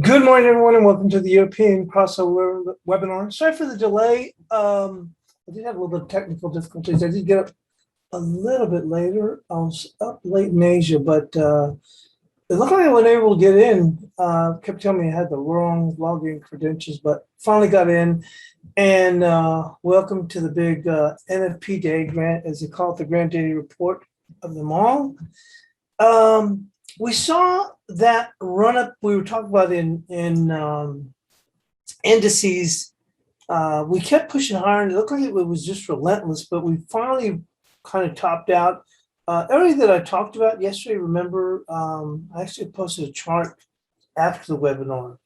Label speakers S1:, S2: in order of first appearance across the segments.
S1: Good morning, everyone, and welcome to the European crossover webinar. Sorry for the delay. I did have a little bit of technical difficulties. I did get up a little bit later. I was up late in Asia, but it looked like I wasn't able to get in. Kept telling me I had the wrong login credentials, but finally got in. And welcome to the big NFP Day grant, as they call it, the Grand Daily Report of them all. We saw that run up we were talking about in indices. We kept pushing higher, and it looked like it was just relentless, but we finally kind of topped out. Everything that I talked about yesterday, remember, I actually posted a chart after the webinar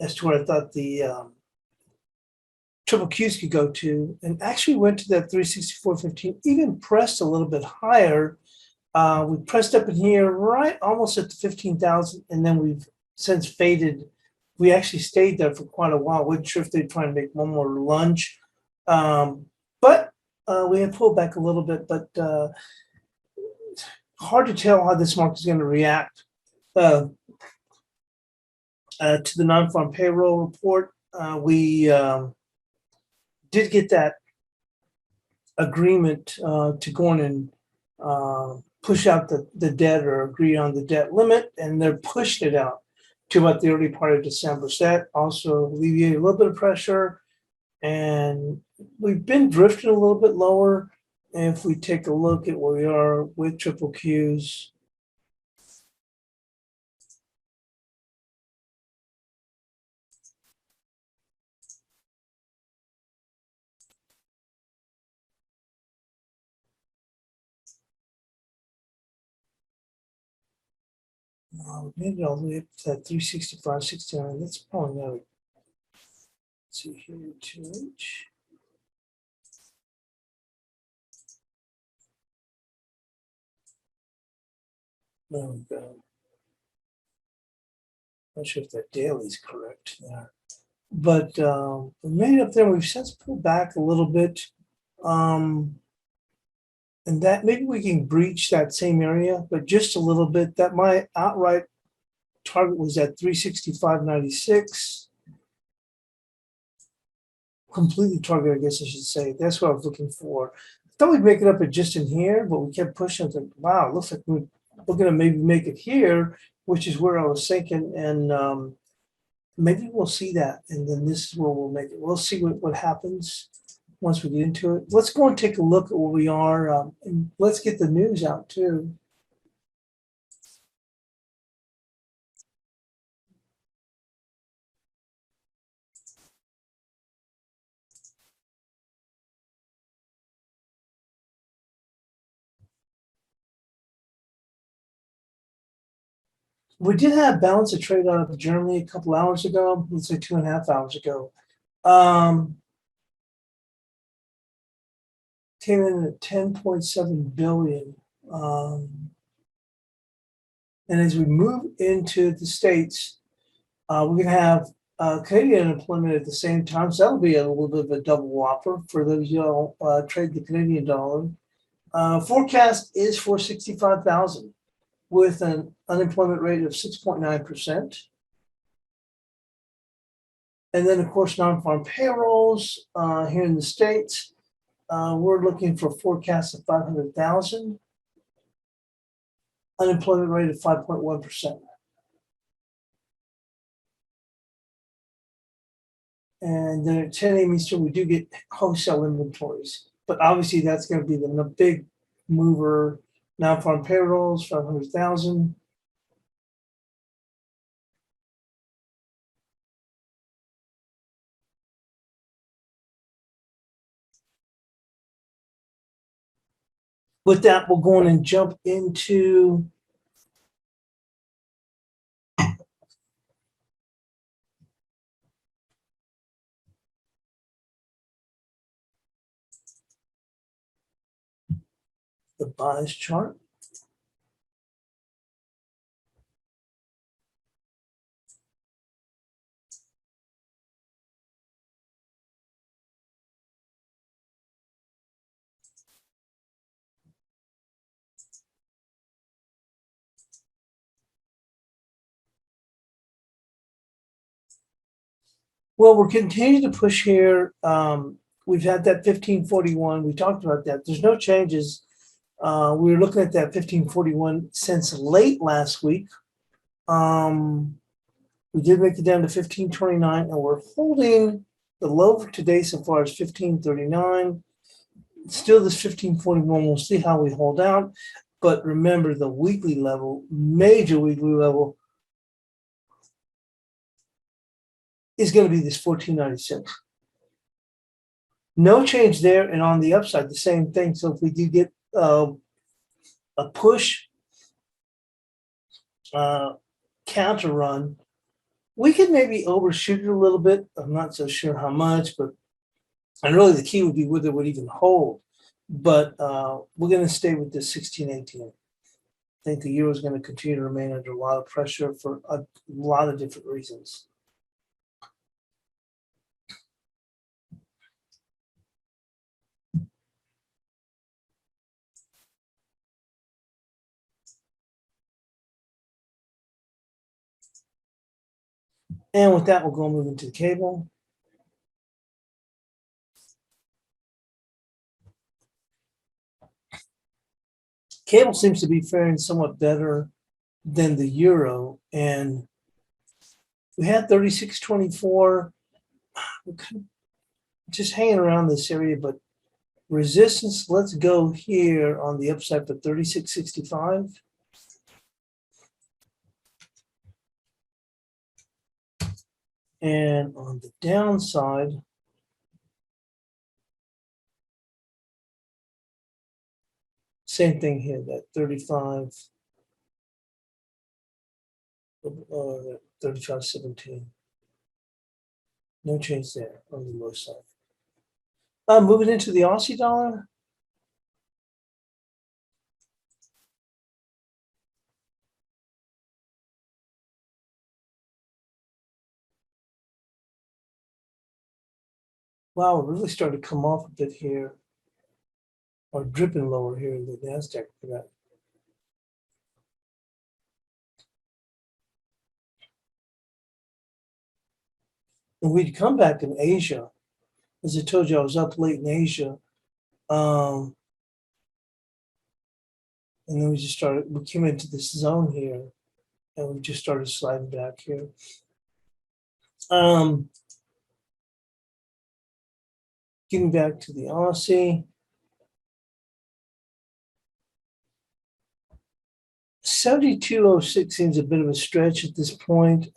S1: as to where I thought the triple Qs could go to, and actually went to that 364.15, even pressed a little bit higher. We pressed up in here right almost at the 15,000, and then we've since faded. We actually stayed there for quite a while. Wasn't sure if they'd try and make one more lunge, but we had pulled back a little bit. But hard to tell how this market is going to react to the non-farm payroll report. We did get that agreement to go in and push out the debt or agree on the debt limit, and they're pushing it out to about the early part of December. So that also alleviated a little bit of pressure, and we've been drifting a little bit lower. And if we take a look at where we are with triple Qs, we made it all the way up to that 365.69. That's probably not. Let's see here, 2H. There we go. Not sure if that daily is correct there, but we made it up there. We've since pulled back a little bit, and that maybe we can breach that same area, but just a little bit. That my outright target was at 365.96. Completely target, I guess I should say. That's what I was looking for. I thought we'd make it up at just in here, but we kept pushing. I was like, wow, it looks like we're going to maybe make it here, which is where I was thinking. And maybe we'll see that. And then this is where we'll make it. We'll see what happens once we get into it. Let's go and take a look at where we are. And let's get the news out too. We did have balance of trade out of Germany a couple hours ago, let's say 2.5 hours ago. Came in at 10.7 billion. And as we move into the States, we're going to have Canadian unemployment at the same time. So that'll be a little bit of a double whopper for those who trade the Canadian dollar. Forecast is for 65,000 with an unemployment rate of 6.9%. And then, of course, non-farm payrolls here in the States. We're looking for forecasts of 500,000, unemployment rate of 5.1%. And then at 10 a.m. Eastern, we do get wholesale inventories. But obviously, that's going to be the big mover. Non-farm payrolls, 500,000. With that, we'll go on and jump into the buys chart. Well, we're continuing to push here. We've had that 1541. We talked about that. There's no changes. We were looking at that 1541 since late last week. We did make it down to 1529, and we're holding the low for today so far as 1539. Still this 1541. We'll see how we hold out. But remember the weekly level, major weekly level, is going to be this 1496. No change there, and on the upside, the same thing. So if we do get a push counter run, we could maybe overshoot it a little bit. I'm not so sure how much, but and really the key would be whether it would even hold. But we're going to stay with this 1618. I think the euro is going to continue to remain under a lot of pressure for a lot of different reasons. And with that, we'll go move into the cable. Cable seems to be faring somewhat better than the euro, and we had 36.24. We're kind of just hanging around this area, but resistance, let's go here on the upside for 36.65. And on the downside, same thing here, that 35, 35.17. No change there on the low side. Moving into the Aussie dollar. Wow, it really started to come off a bit here, or dripping lower here in the NASDAQ for that. And we'd come back in Asia. As I told you, I was up late in Asia. And then we came into this zone here, and we just started sliding back here. Getting back to the Aussie. 72.06 seems a bit of a stretch at this point.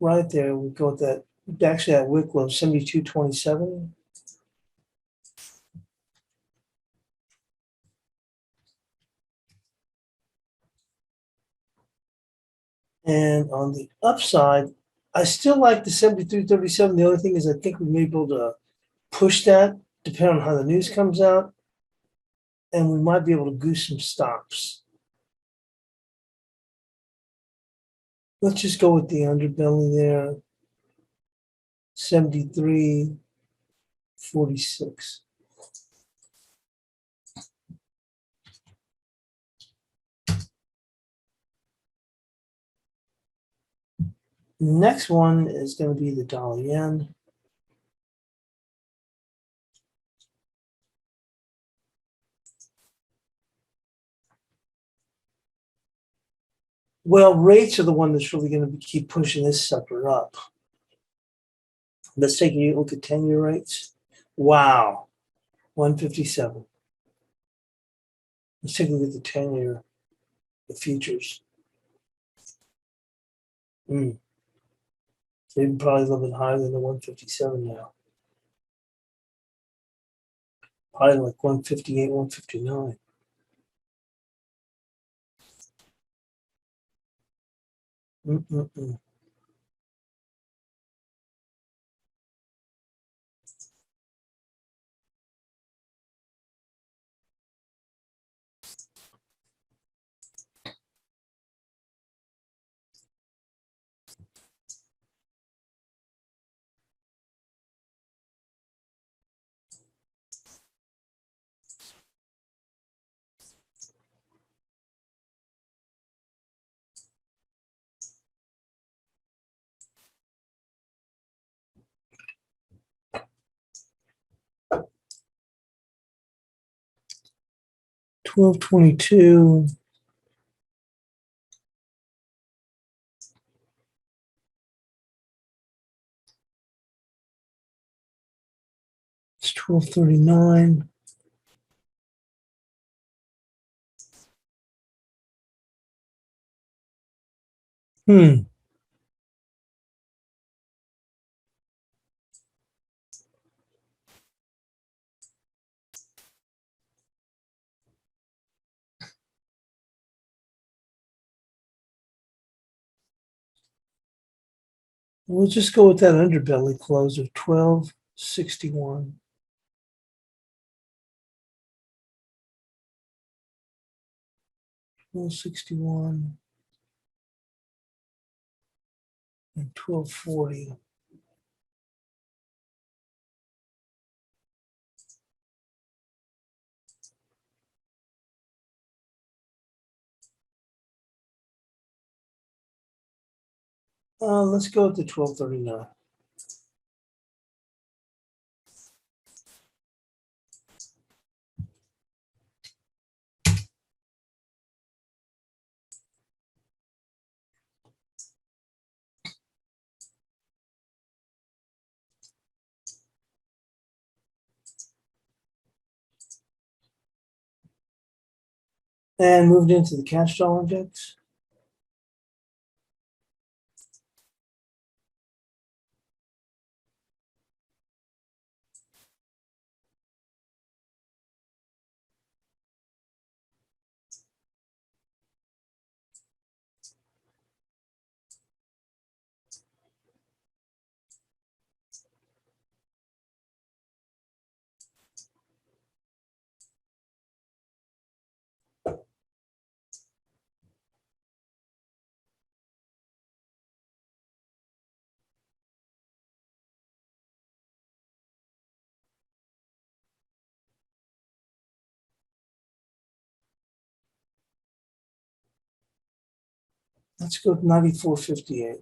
S1: Right there, we go with that. Actually, that wick low, 72.27. And on the upside, I still like the 73.37. The only thing is I think we may be able to push that depending on how the news comes out. And we might be able to goose some stops. Let's just go with the underbelly there. 73.46. Next one is going to be the dollar yen. Well, rates are the one that's really going to keep pushing this sucker up. Let's take a look at 10-year rates. Wow, 157. Let's take a look at the 10-year, the futures. They're probably a little bit higher than the 157 now. Probably like 158, 159. 1222. It's 1239. We'll just go with that underbelly close of 1261. $12.61 and 12.40. Let's go with the 12.39. And moved into the cash dollar index. Let's go with 94.58.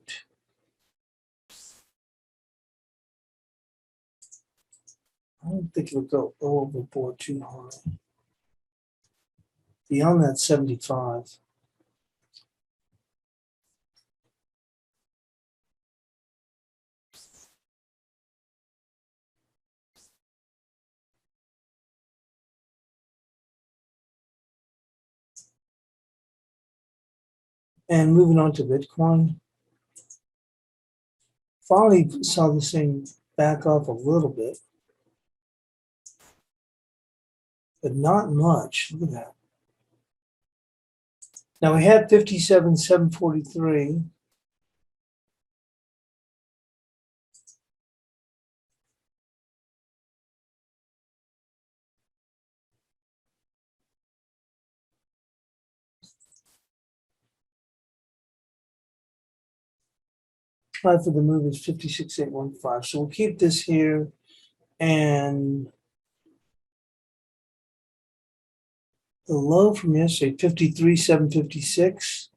S1: I don't think it'll go overboard too high. Beyond that 75. And moving on to Bitcoin. Finally saw this thing back off a little bit, but not much. Look at that. Now we had 57,743. High for the move is 56,815. So we'll keep this here, and the low from yesterday, 53,756.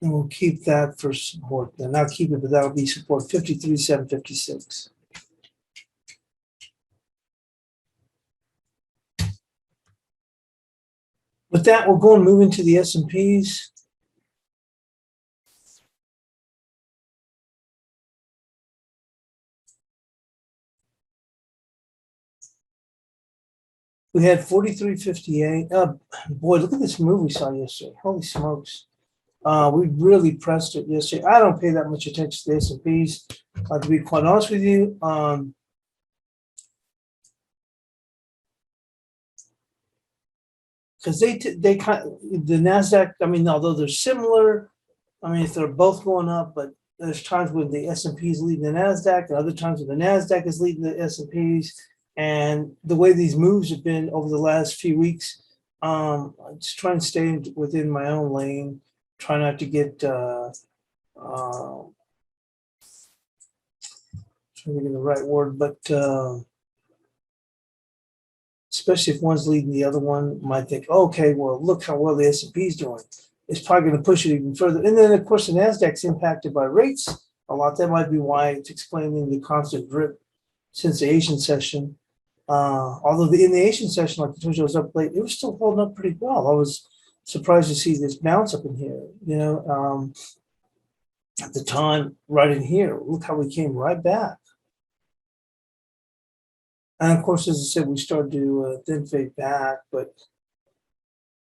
S1: And we'll keep that for support. Then I'll keep it, but that'll be support 53,756. With that, we'll go and move into the S&Ps. We had 43.58. Boy, look at this move we saw yesterday. Holy smokes. We really pressed it yesterday. I don't pay that much attention to the S&Ps, to be quite honest with you. Because they kind of, the NASDAQ, I mean, although they're similar, I mean, if they're both going up, but there's times when the S&P is leading the NASDAQ, and other times when the NASDAQ is leading the S&Ps. And the way these moves have been over the last few weeks, I just try and stay within my own lane. Try not to get, trying to get the right word, but especially if one's leading the other one, might think, okay, well, look how well the S&P is doing. It's probably going to push it even further. And then, of course, the NASDAQ's impacted by rates a lot. That might be why it's explaining the constant drip since the Asian session. Although in the Asian session, like I told you, I was up late, it was still holding up pretty well. I was surprised to see this bounce up in here, at the time right in here. Look how we came right back. And of course, as I said, we started to thin fade back, but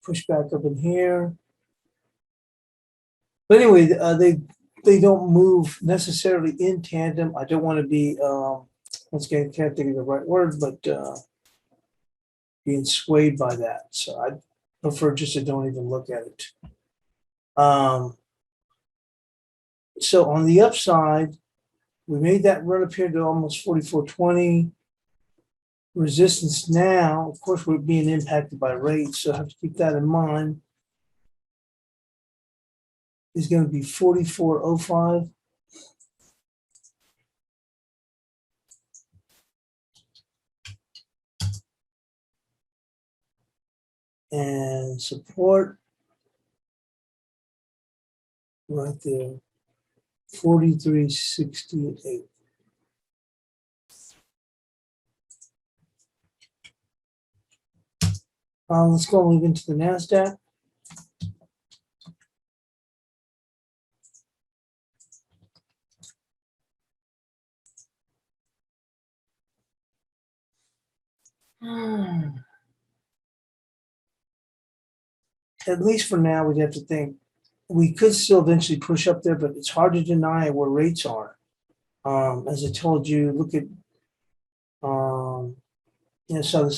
S1: push back up in here. But anyway, they don't move necessarily in tandem. I don't want to be once again, can't think of the right word, but being swayed by that. So I prefer just to don't even look at it. So on the upside, we made that run up here to almost 44.20. Resistance now, of course, we're being impacted by rates, so I have to keep that in mind. Is going to be 44.05. And support right there, 43.68. Let's go move into the NASDAQ. At least for now, we'd have to think we could still eventually push up there, but it's hard to deny where rates are. As I told you, look at so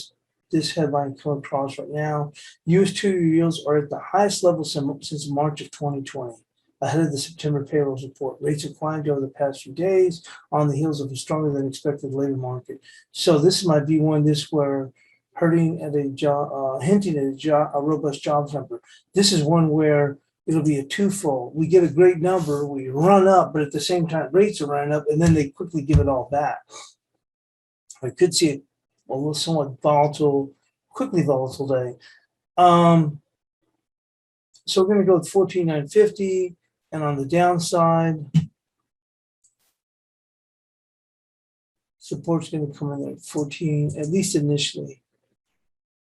S1: this headline come across right now. U.S. 2-year yields are at the highest level since March of 2020, ahead of the September payrolls report. Rates have climbed over the past few days on the heels of a stronger than expected labor market. So this might be one where hinting at a robust jobs number. This is one where it'll be a twofold. We get a great number, we run up, but at the same time rates are running up, and then they quickly give it all back. I could see it a little somewhat volatile, quickly volatile day. So we're going to go with 14,950, and on the downside, support's going to come in at 14, at least initially.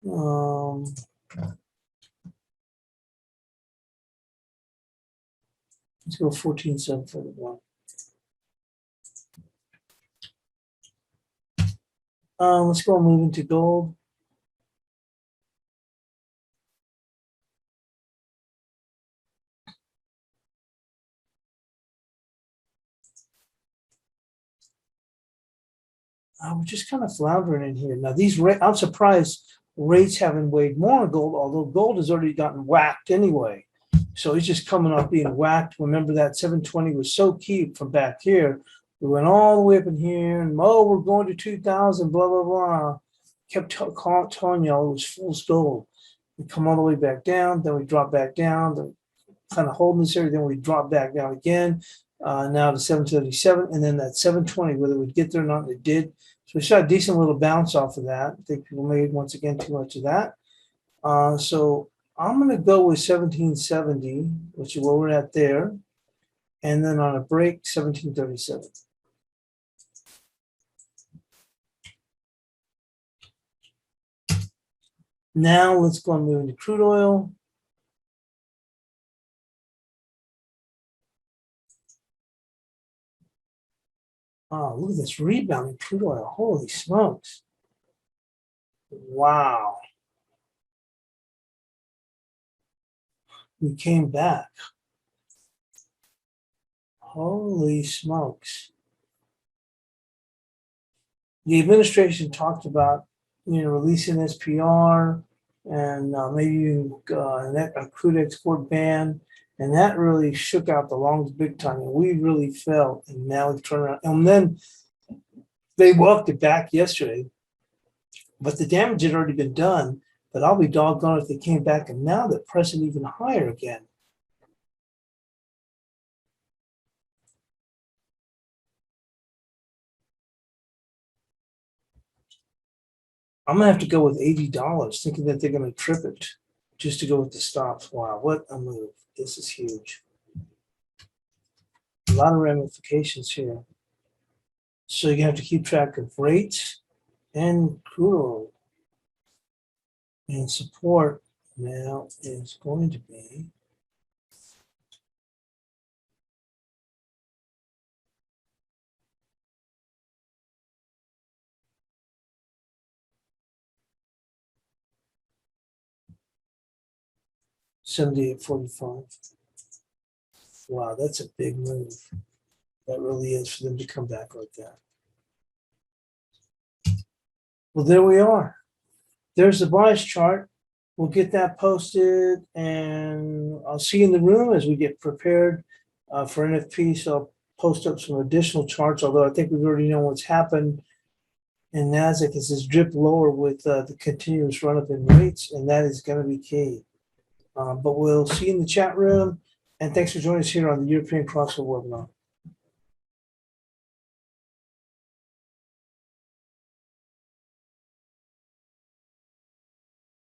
S1: Let's go 14,741. Let's go move into gold. We're just kind of floundering in here. Now, I'm surprised rates haven't weighed more on gold, although gold has already gotten whacked anyway. So it's just coming off being whacked. Remember that 720 was so key from back here. We went all the way up in here, and we're going to 2,000, blah, blah, blah. Kept telling y'all it was fool's gold. We come all the way back down, then we drop back down, then kind of holding this area, then we drop back down again. Now to 737, and then that 720, whether we'd get there or not, it did. So we saw a decent little bounce off of that. I think people made, once again, too much of that. So I'm going to go with 1770, which is where we're at there. And then on a break, 1737. Now let's go and move into crude oil. Oh, look at this rebound in crude oil. Holy smokes. Wow. We came back. Holy smokes. The administration talked about, releasing SPR and maybe a crude export ban. And that really shook out the longs big time. And we really fell. And now we've turned around. And then they walked it back yesterday. But the damage had already been done. But I'll be doggone if they came back. And now they're pressing even higher again. I'm going to have to go with $80, thinking that they're going to trip it just to go with the stops. Wow, what a move. This is huge. A lot of ramifications here. So you have to keep track of rates. and crude oil. And support now is going to be $78.45. Wow, that's a big move. That really is for them to come back like that. Well, there we are. There's the bias chart. We'll get that posted, and I'll see you in the room as we get prepared for NFP. So I'll post up some additional charts, although I think we already know what's happened in NASDAQ is this drip lower with the continuous run up in rates, and that is going to be key. But we'll see you in the chat room, and thanks for joining us here on the European Crossover webinar.